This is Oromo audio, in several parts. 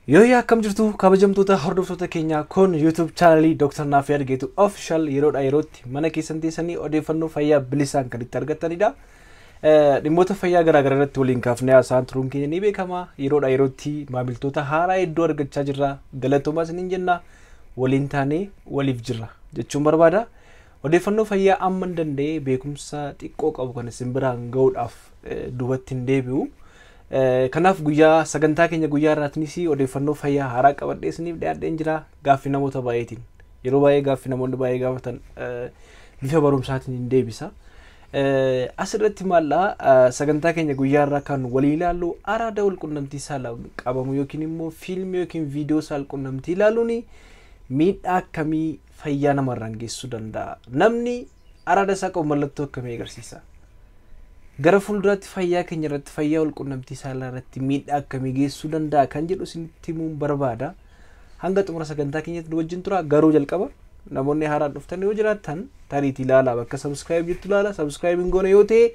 Yoo akkam jirtu kabajamtoota hordoftoota keenya kun YouTube channel Dr. Nafi Argeetu official yeroodha yerootti mana keessan teessanii odeeffannoo fayyaa bilisaan kan itti argattanidha. Dhimmoota fayyaa garaagaraa irratti waliin kaafnee haasa'an turuun keenya ni beekama. Yeroodha yerootti maamiltoota haaraa hedduu argachaa jirra. Galatoomaa isiniin jenna. Waliin taanee waliif jirra jechuun barbaada. Odeeffannoo fayyaa amma danda'ee beekumsa xiqqoo qabu kan isin biraan ga'uudhaaf duubatti hin deebi'u. Kanaaf guyyaa sagantaa keenya guyyaa irraatinis odeeffannoo fayyaa haaraa qabadhee isiniif dhiyaadheen jira. Gaaffii namoota baay'eetiin yeroo baay'ee gaaffii namoonni baay'ee gaafatan bifa barumsaatiin hin deebisa. Asirratti maallaa sagantaa keenya guyyaa irraa kan walii ilaallu araada saal-qunnamtii saala qabamu yookiin immoo fiilmii yookiin viidiyoo saal-qunnamtii ilaaluun miidhaa akkamii fayyaa namarraan geessisuu danda'a? Namni araada isaa qabu mallattoo akkamii agarsiisa? Gara fuulduraatti fayyaa keenya irratti fayyaa saal-qunnamtii saalaa irratti miidhaa akkamii geessisuu danda'a kan jedhu isinitti himuun barbaada. Hanga xumura sagantaa keenyatti wajjin tura. Garuu jalqaba namoonni haaraan dhuftan yoo jiraattan tariitii ilaalaa bakka subscribe jettu ilaala. Subscribe goona yoo ta'e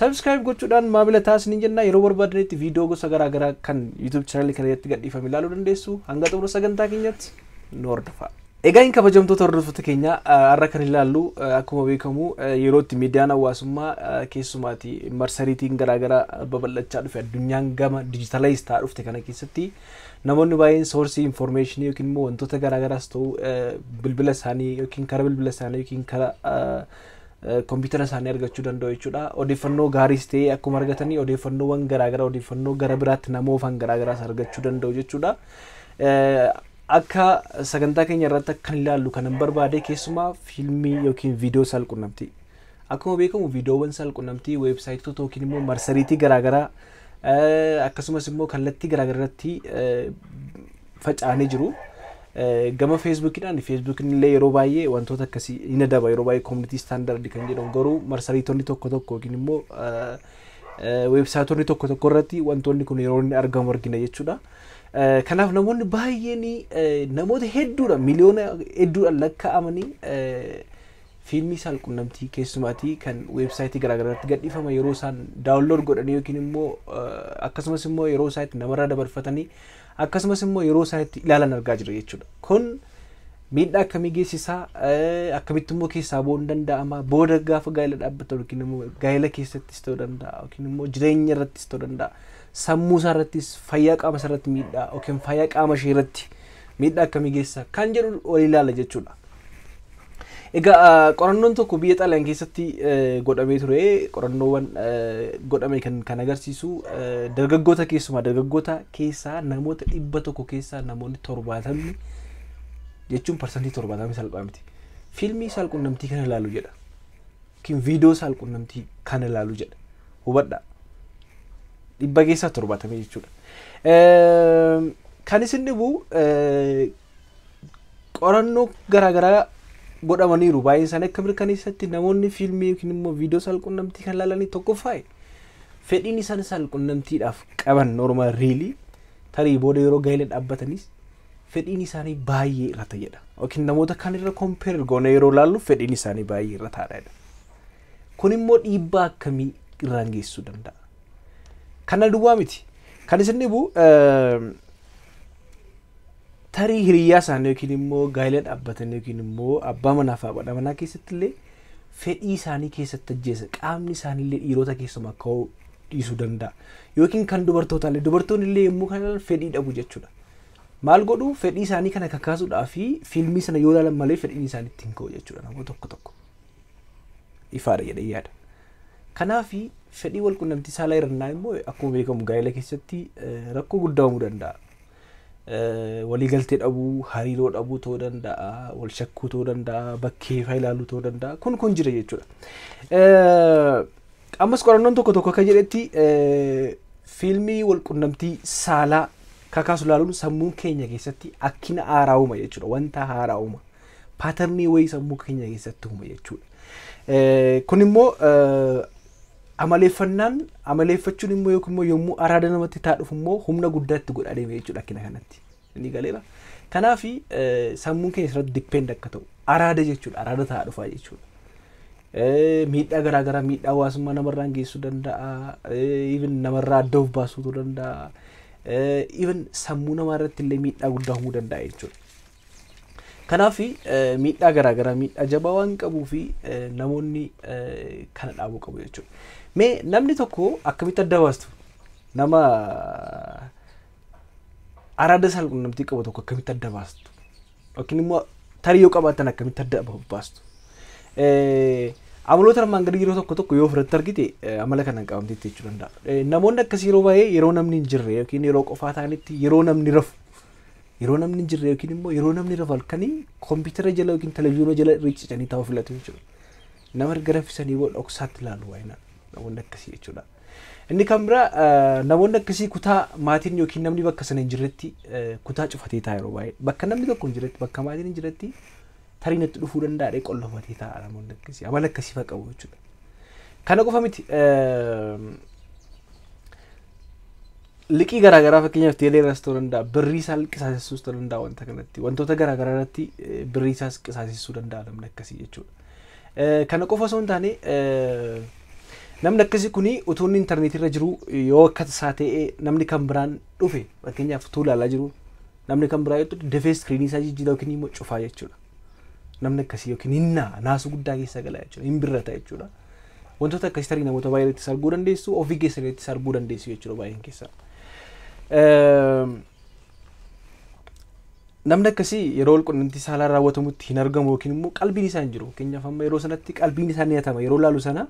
subscribe gochuudhaan maamila taasisanii jenna. Yeroo barbaadanitti viidiyoo gosa garaagaraa kan YouTube channel kana irratti gadhiifame ilaaluu dandeessu. Hanga xumura sagantaa keenyatti nu hordofaa. Egaa in kabajamtoota hordoftoota keenya har'a kan ilaallu akkuma beekamu yerootti miidiyaan hawaasummaa keessumaati marsariitiin garaagaraa babal'achaa dhufe addunyaan gama dijitalaayis ta'aa dhufte kana keessatti namoonni baay'een soorsii information yookiin immoo wantoota garaagaraas ta'u bilbila isaanii yookiin karaa bilbila isaanii yookiin karaa kompiitara isaanii argachuu danda'u jechuudha. Odeeffannoo gaariis ta'ee akkuma argatanii odeeffannoowwan garaagaraa odeeffannoo gara biraatti nama oofan garaagaraas argachuu danda'u jechuudha. Akka sagantaa keenya irratti kan ilaallu kan barbaade keessumaa fiilmii yookiin viidiyoo saal-qunnamtii. Akkuma beekamu viidiyoowwan saal-qunnamtii weebsaayitoota yookiin immoo marsariitii garaagaraa akkasumas immoo kallattii garaagaraatti faca'anii jiru. Gama feesbuukiidhaan feesbuukiin illee yeroo baay'ee wantoota akkasii ni adaba yeroo baay'ee community standard kan jedhamu garuu marsariitonni tokko tokko yookiin immoo weebsaayitoonni tokko tokko irratti wantoonni kun yeroo inni argamu argina jechuudha. Kanaaf namoonni baay'een namoota hedduudha miliyoona hedduudhaan lakkaa'amanii fiilmii saal-qunnamtii keessumaatii kan weebsaayitii garaagaraatti gadhiifama yeroo isaan daawunlood godhanii yookiin immoo akkasumas immoo yeroo isaatti namarraa dabarfatanii akkasumas immoo yeroo isaatti ilaalan argaa jira jechuudha. Kun miidhaa akkamii geessisaa? Akkamitti immoo keessaa bahuun danda'ama? Booda gaafa gaa'ela dhaabbata yookiin immoo gaa'ela keessattis ta'uu danda'a yookiin immoo jireenya irrattis ta'uu danda'a. Sammuu isaa irrattis fayyaa qaama isaa irratti miidhaa yookiin fayyaa qaama ishee irratti miidhaa akkamii geessa kan jedhu wal ilaala jechuudha. Egaa qorannoon tokko biyya Xaaliyaan keessatti godhamee ture. Qorannoowwan godhame kan agarsiisu dargaggoota keessumaa dargaggoota keessaa namoota 100 keessaa namoonni 70 jechuun parsantii 70 salphaa miti. Fiilmii saal-qunnamtii kana ilaalu jedha. Yookiin viidiyoo saal-qunnamtii kana ilaalu jedha. Hubadhaa. 100 keessaa 70 jechuudha. Kan isin dhibu qorannoo garaagaraa godhamaniiru baay'een isaanii akka mirkaneessatti namoonni fiilmii yookiin immoo viidiyoo saal-qunnamtii kan ilaalanii tokkoffaa fedhiin isaan saal-qunnamtiidhaaf qaban normaal riilii tarii booda yeroo gaa'ela dhaabbatanis fedhiin isaanii baay'ee irra ta'edha. Yookiin namoota kan irra kompeer goone yeroo ilaallu fedhiin isaanii baay'ee irra ta'edha. Kun immoo dhiibbaa akkamii irraan geessisuu danda'a? Kana duwwaa miti. Kan isin dhibu tarii hiriyaa isaanii yookiin immoo gaa'ela dhaabbatanii yookiin immoo abbaa manaa fi haadha manaa keessatti illee fedhii isaanii keessatti ajjeesa qaamni isaanii illee dhiirota keessumaa akka dhiisuu danda'a. Yookiin kan dubartoota illee dubartoonni illee yommuu kana ilaalan fedhii dhabu jechuudha. Maal godhu fedhii isaanii kana kakaasuudhaa fi fiilmii sana yoo ilaalan malee fedhiin isaanii ittiin ka'u jechuudha namoota tokko tokko. Ifaadha jedhee yaada. Kanaaf fedhii wal-qunnamtii saalaa irrannaa immoo akkuma beekamu gaa'ela keessatti rakkoo guddaa uumuu danda'a. Waliigaltee dhabuu, hariiroo dhabuu ta'uu danda'a, wal shakkuu ta'uu danda'a, bakkee faa ilaaluu ta'uu danda'a. Kun jira jechuudha. Ammas qorannoon tokko tokko akka jedhetti fiilmii wal-qunnamtii saalaa kakaasu ilaaluun sammuu keenya keessatti akkina haaraa uuma jechuudha. Wanta haaraa uuma. Paatarnii wayii sammuu keenya keessatti uuma jechuudha. Kun immoo amaleeffachuun immoo yookiin immoo yommuu araada namatti taa'uuf immoo humna guddaatti godhaa deeme jechuudha akkina kanatti. Inni galeera. Kanaaf sammuun keenya irratti dippeend akka ta'u araada jechuudha. Araada taa'aa dhufaa jechuudha. Miidhaa garaagaraa miidhaa hawaasummaa namarraan geessuu danda'a. Even namarraa adda of baasuu danda'a. even sammuu namaa irratti illee miidhaa guddaa uumuu danda'a jechuudha. Kanaaf miidhaa garaagaraa miidhaa jabaa waan qabuu fi namoonni kana dhaabuu qabu jechuudha. Mee namni tokko akkamitti adda baastu nama araada saal-qunnamtii qabu tokko akkamitti adda baastu yookiin immoo tarii yoo qabaatan akkamitti adda baastu. Amaloota armaan gadii yeroo tokko yoo ofirratti argite amala kanaan qabamteetti jechuu danda'a. Namoonni akkasii yeroo baay'ee yeroo namni hin jirre yookiin yeroo qofaa ta'anitti yeroo namni rafu hin jirre yookiin immoo yeroo namni rafu halkanii kompiitara jala yookiin televezyiinii jala riicicanii taa'uu filatu jechuudha. Nama erga raffisanii booda dhoksaatti ilaalu waayinaan namoonni akkasii jechuudha. Inni kan biraa namoonni akkasii kutaa maatiin yookiin namni bakka sana hin jirretti kutaa cufatee ta'a yeroo baay'ee. Bakka namni tokko hin jirretti bakka maatiin hin jirretti tarii natti dhufuu danda'a qollofatee ta'a namoonni akkasii amala akkasii fa'a qabu jechuudha. Kana qofa miti liqii garaagaraa fakkeenyaaf teeleerras ta'uu danda'a birrii isaa qisaasessuus ta'uu danda'a wanta kanatti wantoota garaagaraa irratti birrii isaas qisaasessuu danda'a namni akkasii jechuudha. Kana qofa osoo hin taane namni akkasii kuni utuu inni intarneetii irra jiru yoo akka isaa ta'e namni kan biraan dhufe fakkeenyaaf utuu ilaalaa jiru namni kan biraa yoo dafee iskiriinii isaa jijjiirraa yookiin immoo cufaa jechuudha. Namni akkasii yookiin naasu guddaa keessa gala jechuudha. Hin birrata jechuudha. Wantoota akkasii tarii namoota baay'eetti arguu dandeessu ofii keessanitti arguu dandeessu jechuudha baay'een keessaa. Namni akkasii yeroo qunnamtii saalaa raawwatamutti hin argamu yookiin immoo qalbiin isaa hin jiru. Fakkeenyaaf amma yeroo sanatti qalbiin isaa ni hatama yeroo laalu sana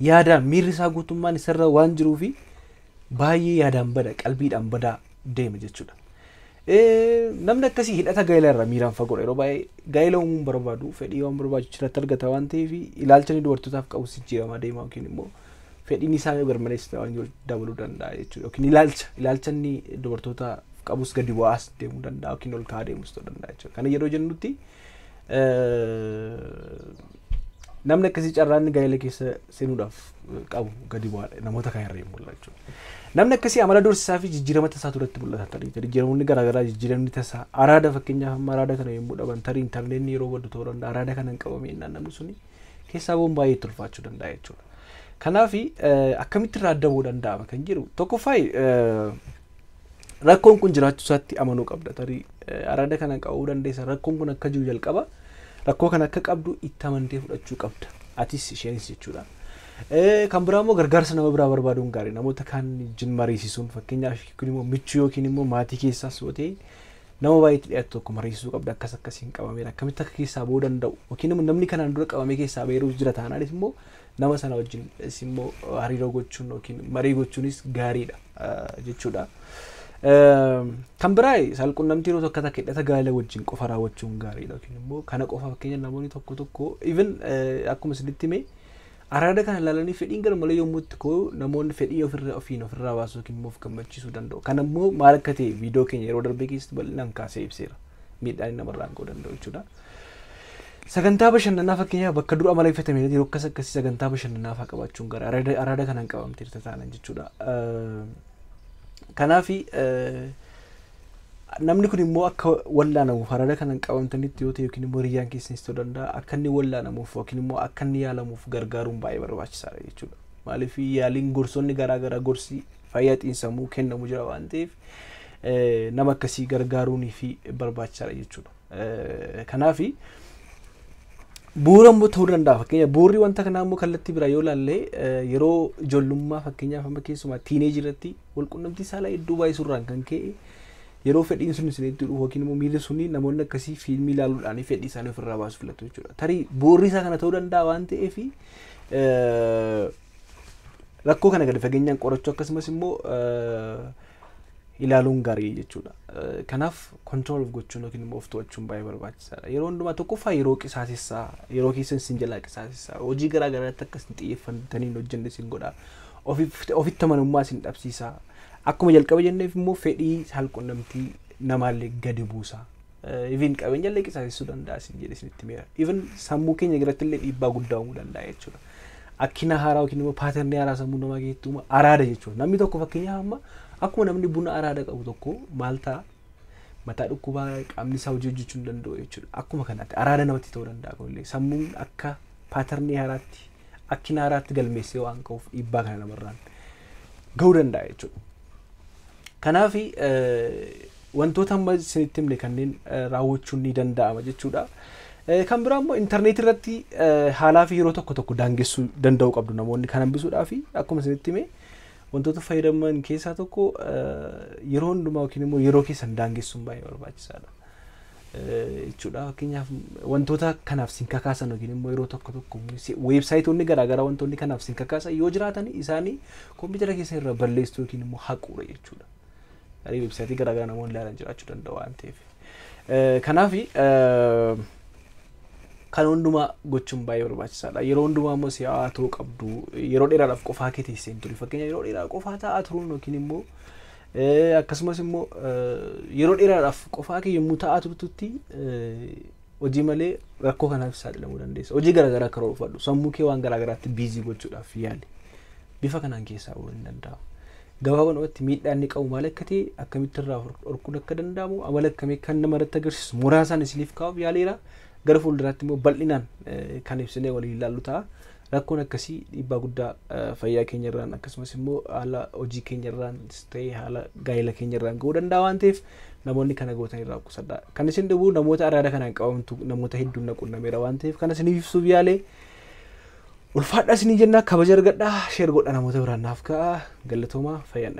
yaadaan miirri isaa guutummaan isarra waan jiruufi baay'ee yaadaan bada qalbiidhaan badaa deema jechuudha. Namni akkasii hidhata gaa'ela irraa miiraan fagoodha yeroo baay'ee gaa'ela uumuun barbaadu fedhii waan barbaachisu irratti argata waan ta'eef ilaalcha inni dubartootaaf qabu jijjiiramaa deema yookiin immoo fedhiin isaa garmaleessa waan dabaluu danda'a jechuudha yookiin ilaalcha inni dubartootaaf qabus gadi bu'aas deemuu danda'a yookiin ol ka'aa deemus ta'uu danda'a jechuudha. Kana yeroo jennutti namni akkasii carraan gaa'ela keessa seenuudhaaf qabu gadi bu'aadha namoota kan irraa mul'atu. Namni akkasii amala doorsisaa fi jijjiirama tasaa turratti mul'ata tarii jijjiiramoonni garaagaraa jijjiiramni tasaa araada fakkeenyaaf amma araada kana yommuu dhaban tarii intarneetni yeroo baddu ta'uu danda'a araada kana hin qabamee namni suni keessaa boon baay'ee tulfaachuu danda'a jechuudha. Kanaaf akkamitti irraa adda ba'uu danda'ama kan jiru tokkoffaa rakkoon kun jiraachuu isaatti amanuu qabda tarii araada kana qabuu dandeessa rakkoon kun akka jiru jalqaba rakkoo kana akka qabdu itti amantee fudhachuu qabda atis isheenis jechuudha. Kan biraa immoo gargaarsa nama biraa barbaaduun gaarii namoota kaan wajjin mariisisuun fakkeenyaaf yookiin immoo michuu yookiin immoo maatii keessaas yoo ta'e nama baay'eetti dhiyaatu tokko mariisisuu qabda akkasiin qabameera akkamitti akka keessaa ba'uu danda'u yookiin immoo namni kanaan dura qabamee keessaa ba'eeru jira taanaanis immoo nama sana wajjin immoo hariiroo gochuun yookiin marii gochuunis gaariidha jechuudha. Kan biraa saal-qunnamtii yeroo tokko akka hidhata gaa'ela wajjin qofa raawwachuun gaariidha yookiin immoo kana qofa fakkeenyaaf namoonni tokko even akkuma isinitti hime araada kana ilaalanii fedhiin garmalee yommuu itti koo namoonni fedhii ofirraa baasuu yookiin immoo of gammachiisuu danda'u. Kana immoo maal akka ta'e viidiyoo keenya yeroo darbee keessatti bal'inaan kaasee ibseera. Miidhaan namarraan ga'uu danda'u jechuudha. Sagantaa bashannanaa fakkeenyaaf bakka dura amala ifatame yeroo akkasii sagantaa bashannanaa fa'aa qabaachuun gaariidha. Araada kanaan qabamtee taanan jechuudha. Kanaaf namni kun immoo akka wallaanamuuf araada kanaan qabamtanitti yoo ta'e yookiin immoo riyyaan keessanis ta'uu danda'a akka inni wallaanamuuf yookiin immoo akka inni yaalamuuf gargaaruun baay'ee barbaachisaadha jechuudha. Maaliif yaaliin gorsonni garaagaraa gorsi fayyaa xiinsammuu kennamu jira waan ta'eef nama akkasii gargaaruunii fi barbaachisaadha jechuudha. Kanaaf bu'uura immoo ta'uu danda'a fakkeenyaaf bu'uurri wanta kanaa immoo kallattii biraa yoo ilaalle yeroo ijoollummaa fakkeenyaaf amma keessumaa tiineejiratti walqunnamtii saalaa hedduu baay'isuurraan kan ka'e yeroo fedhiin sun isinitti dhufu yookiin immoo miirri suni namoonni akkasii fiilmii ilaaluudhaan fedhii isaanii ofirraa baasuu filatu jechuudha. Tarii bu'uurri isaa kana ta'uu danda'a waan ta'eef rakkoo kana gadi fageenyaan qorachuu akkasumas immoo ilaaluun gaarii jechuudha. Kanaaf control gochuun yookiin immoo of to'achuun baay'ee barbaachisaadha. Yeroo hundumaa tokkoffaa yeroo qisaasessaa yeroo keessan sin jalaa qisaasessaa hojii garaa garaatti akka isin xiyyeeffatanii hojjenne sin godha. Ofitti amanummaa sin dhabsiisa. Akkuma jalqaba jenneef immoo fedhii saal-qunnamtii namaallee gadi buusa. Even qabeenyallee qisaasessuu danda'a sin jedhe isinitti meera. Even sammuu keenya irratti illee dhiibbaa guddaa uumuu danda'a jechuudha. Akkina haaraa yookiin immoo paaterni haaraa sammuu namaa keessatti araada jechuudha. Namni tokko fakkeenyaaf amma akkuma namni buna araada qabu tokko maal ta'a mataa dhukkubaa qaamni isaa hojii hojjechuu hin danda'u jechuudha. Akkuma kanatti araada namatti ta'uu danda'a kunillee sammuun akka paaterni haaraatti akkina haaraatti galmeessee waan ka'uuf dhiibbaa kana namarraan ga'uu danda'a jechuudha. Kanaaf wantoota amma isinitti himne kanneen raawwachuun ni danda'ama jechuudha. Kan biraa immoo intarneetii irratti haalaa fi yeroo tokko daangessuu danda'u qabdu namoonni kan hambisuudhaa fi akkuma isinitti hime wantoota fayyadaman keessaa tokko yeroo hundumaa yookiin immoo yeroo keessan daangessuun baay'ee barbaachisaadha. Jechuudha. Fakkeenyaaf wantoota kanaaf sin kakaasan yookiin immoo yeroo tokko weebsaayitoonni garaagaraa wantoonni kanaaf sin kakaasan yoo jiraatan isaanii kompiitara keessan irra balleessuu yookiin immoo haquudha jechuudha. Weebsaayitii garaagaraa namoonni ilaalan jiraachuu danda'u waan ta'eef. Kanaaf kan hundumaa gochuun baay'ee barbaachisaadha. Yeroo hundumaa immoo si'aa ta'uu qabdu. Yeroo dheeraadhaaf qofaa kee teessee hin turre. Fakkeenyaaf yeroo dheeraa qofaa taa'aa turuun yookiin immoo akkasumas immoo yeroo dheeraadhaaf qofaa kee yommuu taa'aa turtutti hojii malee rakkoo kanaaf saaxilamuu dandeessa. Hojii garaagaraa akka roofadhu sammuu kee waan garaagaraatti biizii gochuudhaaf yaali. Bifa kanaan keessaa bahuu hin danda'amu. Gabaabumatti miidhaan inni qabu maal akka ta'e akkamitti irraa dhorkuun akka danda'amu amala akkamii kan namarratti agarsiisu muraasaan isiniif kaa'uuf yaaleera. Gara fuulduraatti immoo bal'inaan kan ibsinee waliin ilaallu ta'a. Rakkoon akkasii dhiibbaa guddaa fayyaa keenya irraan akkasumas immoo haala hojii keenya irraan ta'ee haala gaa'ela keenya irraan ga'uu danda'a waan ta'eef namoonni kana gootan irraa qusadha. Kan isin dhibu namoota araada kanaan qabamtu namoota hedduun na qunnameera waan ta'eef kana isiniif ibsuuf yaalee ulfaadhaa isinii jenna kabaja argadhaa sheer godha namoota biraan naaf ka'a galatoomaa fayyaan